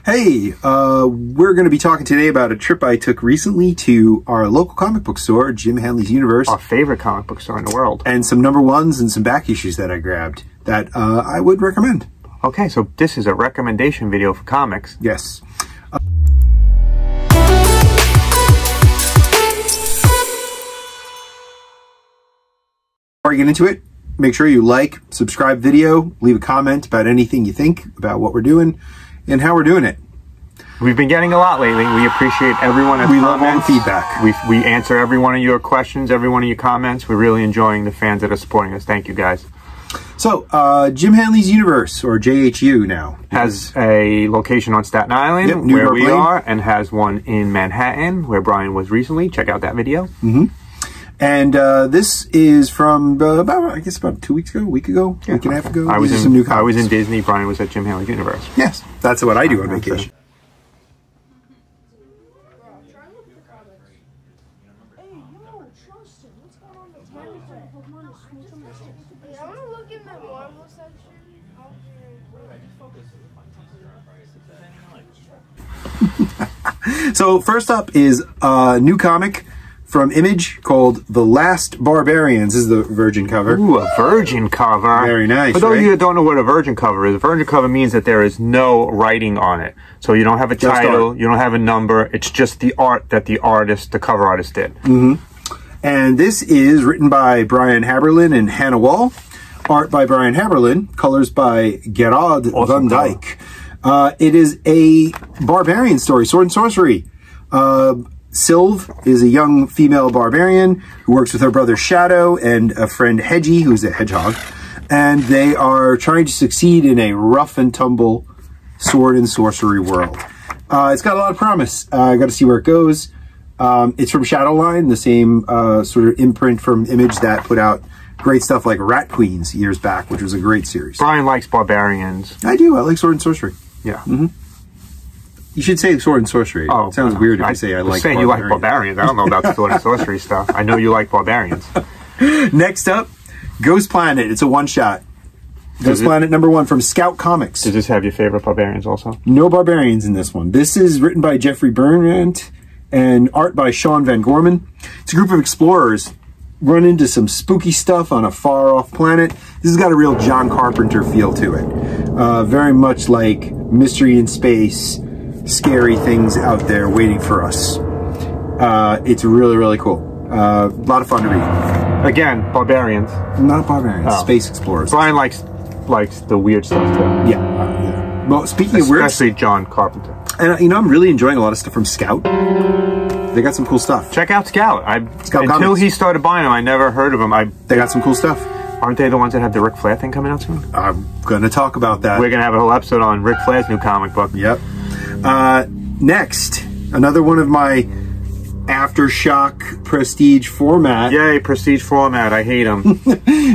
Hey, we're going to be talking today about a trip I took recently to our local comic book store, Jim Hanley's Universe. Our favorite comic book store in the world. And some #1s and some back issues that I grabbed that I would recommend. Okay, so this is a recommendation video for comics. Yes. Before I get into it, make sure you like, subscribe video, leave a comment about anything you think about what we're doing and how we're doing it. We've been getting a lot lately. We appreciate everyone that love all the feedback. We answer every one of your questions, every one of your comments. We're really enjoying the fans that are supporting us. Thank you, guys. So, Jim Hanley's Universe, or JHU now, has a location on Staten Island, where we are, and has one in Manhattan, where Brian was recently. Check out that video. Mm-hmm. And this is from about 2 week and a half ago. I was in Disney. Brian was at Jim Hanley's Universe. Yes, that's what I do on vacation. So first up is a new comic from Image called The Last Barbarians. This is the Virgin cover. Ooh, a Virgin cover. Very nice. For those of you that don't know what a Virgin cover is, a Virgin cover means that there is no writing on it. So you don't have a title, you don't have a number. It's just the art that the cover artist did. Mm-hmm. And this is written by Brian Haberlin and Hannah Wall. Art by Brian Haberlin. Colors by Gerard van Dyke. It is a barbarian story, sword and sorcery. Sylve is a young female barbarian who works with her brother Shadow and a friend Hedgie, who's a hedgehog. And they are trying to succeed in a rough and tumble sword and sorcery world. It's got a lot of promise. I got to see where it goes. It's from Shadowline, the same sort of imprint from Image that put out great stuff like Rat Queens years back, which was a great series. Brian likes barbarians. I do. I like sword and sorcery. Yeah. Mm-hmm. You should say sword and sorcery. Oh, it sounds weird if I say I like saying barbarians. You like barbarians. I don't know about the sword and sorcery stuff. I know you like barbarians. Next up, Ghost Planet. It's a one-shot. Ghost Planet #1 from Scout Comics. Does this have your favorite barbarians also? No barbarians in this one. This is written by Jeffrey Burnant and art by Sean Van Gorman. It's a group of explorers run into some spooky stuff on a far-off planet. This has got a real John Carpenter feel to it. Very much like Mystery in Space, scary things out there waiting for us. It's really, really cool. A lot of fun to read. Again, barbarians. Not barbarians, space explorers. Brian likes the weird stuff too. Yeah. Well, speaking of weird, especially John Carpenter. And you know, I'm really enjoying a lot of stuff from Scout. They got some cool stuff. Check out Scout. Until Comics. He started buying them, I never heard of them. They got some cool stuff. Aren't they the ones that have the Ric Flair thing coming out soon? I'm gonna talk about that. We're gonna have a whole episode on Ric Flair's new comic book. Yep. Next, another one of my Aftershock prestige format. Yay, prestige format. I hate them.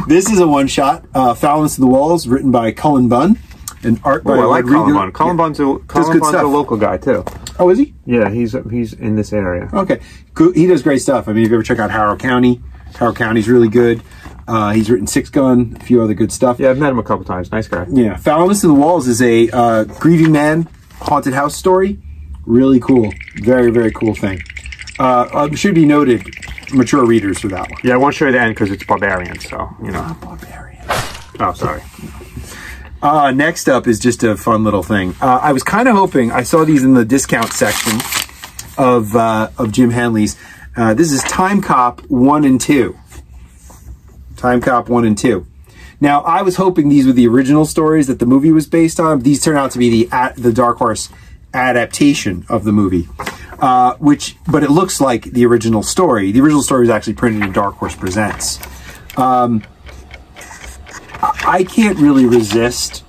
This is a one-shot. Foulness of the Walls, written by Cullen Bunn. And art by I like Cullen Bunn. Cullen Bunn's a local guy, too. Oh, is he? Yeah, he's in this area. Okay. He does great stuff. I mean, if you ever check out Harrow County, Harrow County's really good. He's written Six Gun, a few other good stuff. Yeah, I've met him a couple times. Nice guy. Yeah. Foulness of the Walls is a grieving man haunted house story. Really cool. Very, very cool thing. Should be noted, mature readers for that one. Yeah, I won't show you the end because it's barbarians, so, you know. Not barbarians. Oh, sorry. Next up is just a fun little thing. I was kind of hoping, I saw these in the discount section of Jim Hanley's. This is Time Cop 1 and 2. Time Cop 1 and 2. Now, I was hoping these were the original stories that the movie was based on. These turn out to be the Dark Horse adaptation of the movie, but it looks like the original story. The original story was actually printed in Dark Horse Presents. I can't really resist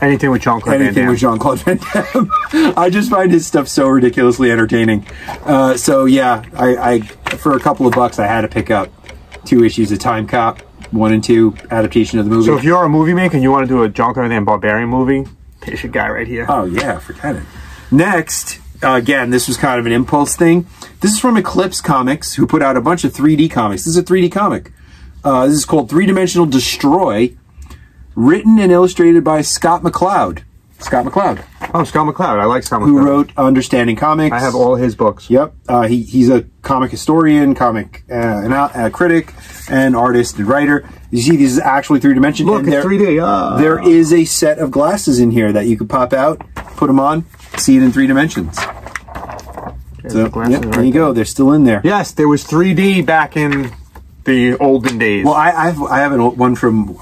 anything with Jean-Claude Van Damme. I just find his stuff so ridiculously entertaining. So yeah, I for a couple of bucks, I had to pick up 2 issues of Time Cop 1 and 2 adaptation of the movie. So if you're a movie maker and you want to do a Jean-Claude Van Damme barbarian movie, here's your guy right here. Oh yeah, forget it. Next, again, this was kind of an impulse thing. This is from Eclipse Comics, who put out a bunch of 3D comics. This is a 3D comic. This is called Three-Dimensional Destroy, written and illustrated by Scott McCloud. Scott McCloud. Oh, Scott McCloud. I like Scott McCloud. Who wrote Understanding Comics. I have all his books. Yep. He's a comic historian, comic critic, and artist and writer. You see, this is actually 3-dimensional. Look, it's 3D. There is a set of glasses in here that you could pop out, put them on, see it in 3 dimensions. So, yep, there you go. They're still in there. Yes, there was 3D back in the olden days. Well, I have an old one from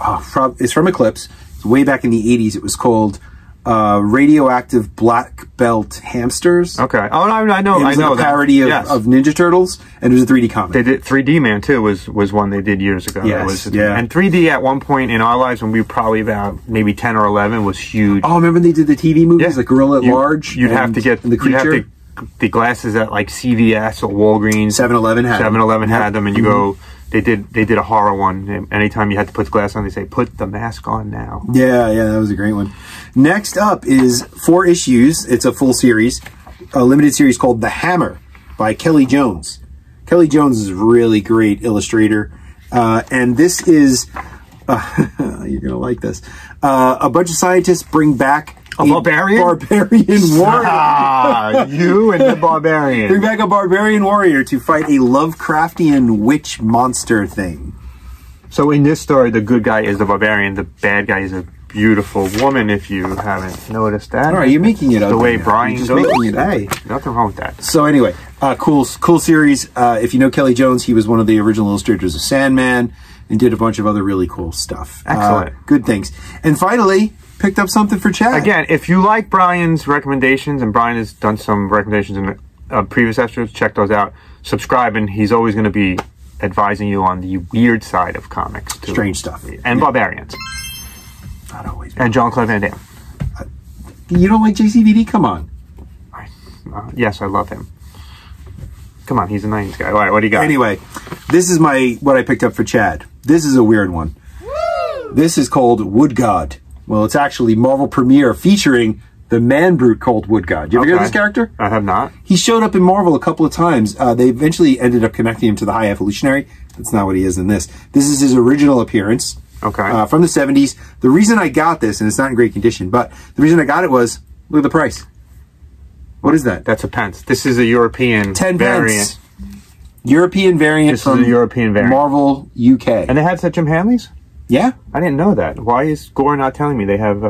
it's from Eclipse. It's way back in the 80s. It was called Radioactive Black Belt Hamsters. Okay. Oh, I know. It was like a parody of Ninja Turtles, and it was a 3D comic. They did 3D Man too. Was one they did years ago. Yes. And 3D at one point in our lives when we were probably about maybe 10 or 11 was huge. Oh, remember they did the TV movies, like Gorilla at Large. You'd have to get the creature. The glasses at like CVS or Walgreens. 7-Eleven had 7-Eleven had them, and you go. They did a horror one. Anytime you had to put the glass on, they say, "Put the mask on now." Yeah, that was a great one. Next up is 4 issues. It's a full series, a limited series called The Hammer by Kelly Jones. Kelly Jones is a really great illustrator, and this is you're gonna like this. A bunch of scientists bring back a barbarian warrior. You and the barbarian. Bring back a barbarian warrior to fight a Lovecraftian witch monster thing. So in this story, the good guy is the barbarian. The bad guy is a beautiful woman, if you haven't noticed that. All right, you're making it up. The way Brian goes. Making it up. Hey, nothing wrong with that. So anyway, cool series. If you know Kelly Jones, he was one of the original illustrators of Sandman and did a bunch of other really cool stuff. Excellent. Good things. And finally, picked up something for Chad. Again, if you like Brian's recommendations, and Brian has done some recommendations in previous episodes, check those out. Subscribe, and he's always going to be advising you on the weird side of comics, too. Strange stuff. And barbarians. Not always. And Jean-Claude Van Damme. You don't like JCVD? Come on. Yes, I love him. Come on, he's a 90s guy. All right, what do you got? Anyway, this is what I picked up for Chad. This is a weird one. Woo! This is called Wood God. Well, it's actually Marvel Premiere featuring the man brute called Wood God. You ever hear of this character? I have not. He showed up in Marvel a couple of times. They eventually ended up connecting him to the High Evolutionary. That's not what he is in this. This is his original appearance. Okay. From the 70s. The reason I got this, and it's not in great condition, but the reason I got it was, look at the price. What is that? That's a pence. This is a European 10 variant. Pence. European variant. This is a European variant. Marvel UK. And they had such Jim Hanleys? Yeah. I didn't know that. Why is Gore not telling me they have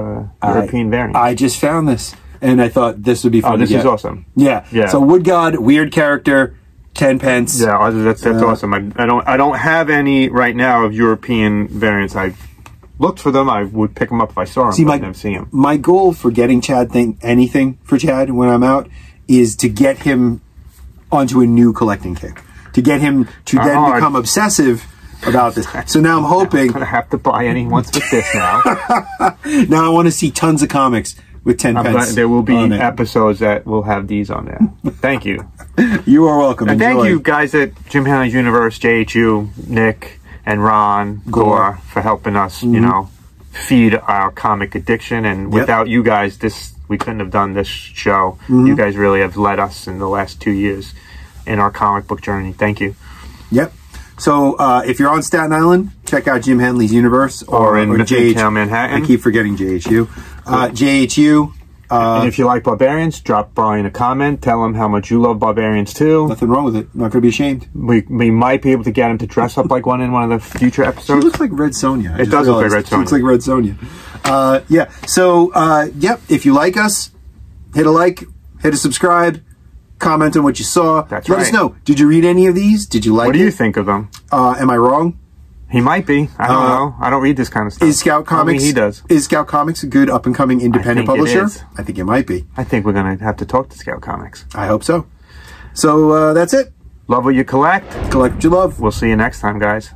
European variants? I just found this, and I thought this would be fun. Oh, this is awesome. Yeah. So Wood God, weird character, 10 pence. Yeah, that's awesome. I don't have any right now of European variants. I've looked for them. I would pick them up if I saw them, but I never see them. My goal for getting Chad anything for Chad when I'm out is to get him onto a new collecting kick. To get him to then become obsessive about this. So now I'm hoping... I'm going to have to buy any ones with this now. Now I want to see tons of comics with 10 pence. There will be episodes that will have these on there. Thank you. You are welcome. And thank you guys at Jim Hanley's Universe, JHU, Nick, and Ron, Gore, for helping us, you know, feed our comic addiction. And without you guys, we couldn't have done this show. You guys really have led us in the last 2 years in our comic book journey. Thank you. Yep. So if you're on Staten Island, check out Jim Hanley's Universe or in Midtown Manhattan. I keep forgetting JHU. JHU. And if you like Barbarians, drop Brian a comment. Tell him how much you love Barbarians too. Nothing wrong with it. I'm not going to be ashamed. We might be able to get him to dress up like one in one of the future episodes. She looks like Red Sonja. It does look like Red Sonja. She looks like Red Sonja. Yeah. So, yep. If you like us, hit a like, hit a subscribe, comment on what you saw. That's Let us know. Did you read any of these? Did you like it? What do you think of them? Am I wrong? He might be. I don't know. I don't read this kind of stuff. Is Scout Comics? He does. Is Scout Comics a good up-and-coming independent publisher? I think it might be. I think we're going to have to talk to Scout Comics. I hope so. So that's it. Love what you collect. Collect what you love. We'll see you next time, guys.